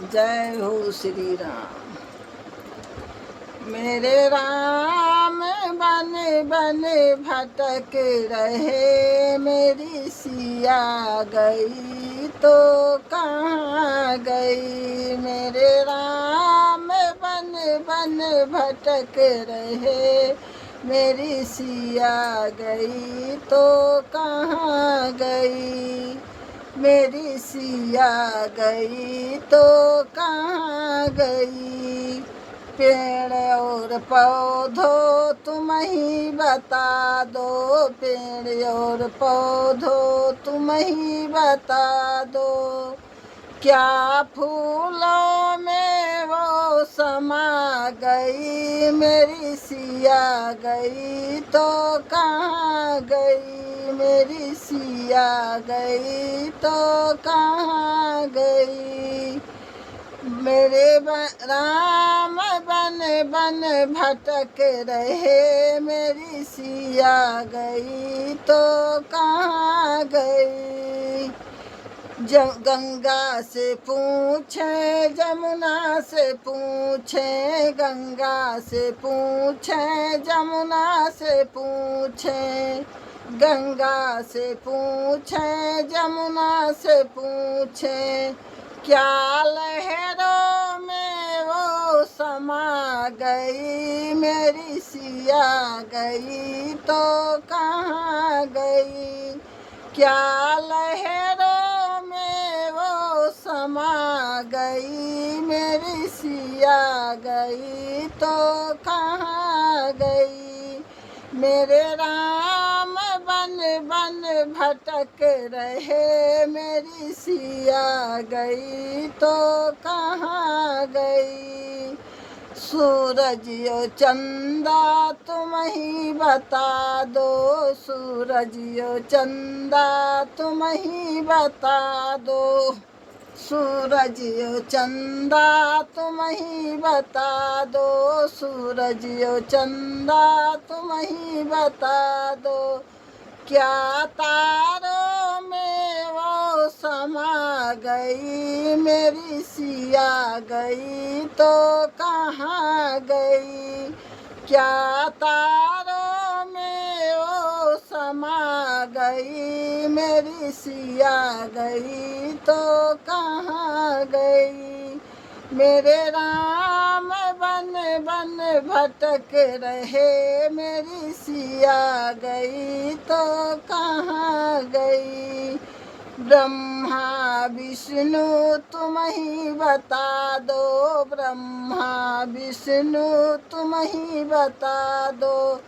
जय हो श्री राम। मेरे राम बन बन भटक रहे, मेरी सिया गई तो कहाँ गई। मेरे राम बन बन भटक रहे, मेरी सिया गई तो कहाँ गई। मेरी सिया गई तो कहाँ गई। पेड़ और पौधों तुम ही बता दो, पेड़ और पौधों तुम ही बता दो। क्या फूलों में वो समा गई, मेरी सिया गई तो कहाँ गई। मेरी सिया गई तो कहाँ गई। मेरे राम बन बन भटक रहे, मेरी सिया गई तो कहाँ गई। गंगा से पूछे, जमुना से पूछे, गंगा से पूछे, जमुना से पूछे, गंगा से पूछे, जमुना से पूछे। क्या लहरों में वो समा गई, मेरी सिया गई तो कहाँ गई। क्या लहरों में वो समा गई, मेरी सिया गई तो कहाँ गई। मेरे राम बन बन भटक रहे, मेरी सिया गई तो कहाँ गई। सूरज यो चंदा तुम ही बता दो, सूरज यो चंदा तुम ही बता दो। सूरज यो चंदा तुम ही बता दो, सूरज यो चंदा तुम ही बता दो। क्या तारों में वो समा गई, मेरी सिया गई तो कहाँ गई। क्या तारों में वो समा गई, मेरी सिया गई तो कहाँ गई। मेरे राम बन बन भटक रहे, मेरी सिया गई तो कहाँ गई। ब्रह्मा विष्णु तुम ही बता दो, ब्रह्मा विष्णु तुम ही बता दो।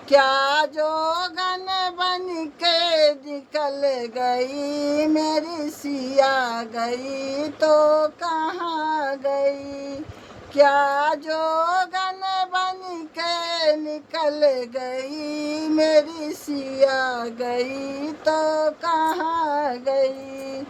क्या जोगन बन के निकल गई, मेरी सिया गई तो कहाँ गई। क्या जोगन बन के निकल गई, मेरी सिया गई तो कहाँ गई।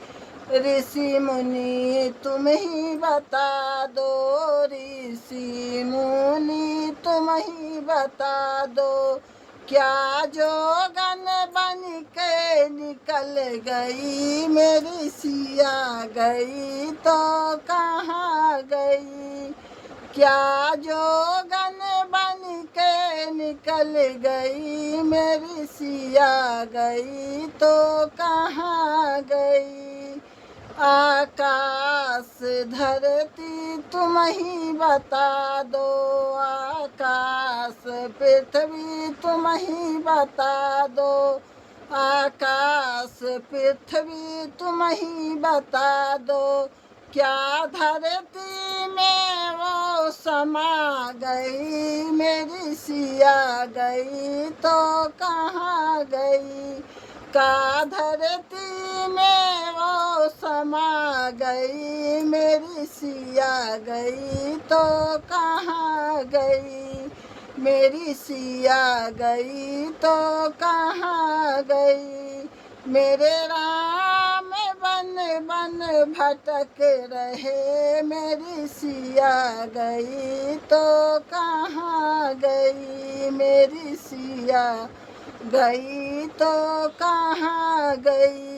ऋषि मुनि तुम ही बता दो, ऋषि मुनि तुम ही बता दो। क्या जोगन बन के निकल गई, मेरी सिया गई तो कहाँ गई। क्या जोगन बन के निकल गई, मेरी सिया गई तो कहाँ गई। आकाश धरती तुम ही बता दो, आकाश पृथ्वी तुम ही बता दो। आकाश पृथ्वी तुम ही बता दो। क्या धरती में वो समा गई, मेरी सिया गई तो कहाँ गई। का धरती में वो समा गई, मेरी सिया गई तो कहाँ गई। मेरी सिया गई तो कहाँ गई। मेरे राम बन बन भटक रहे, मेरी सिया गई तो कहाँ गई। मेरी सिया गई तो कहाँ गई।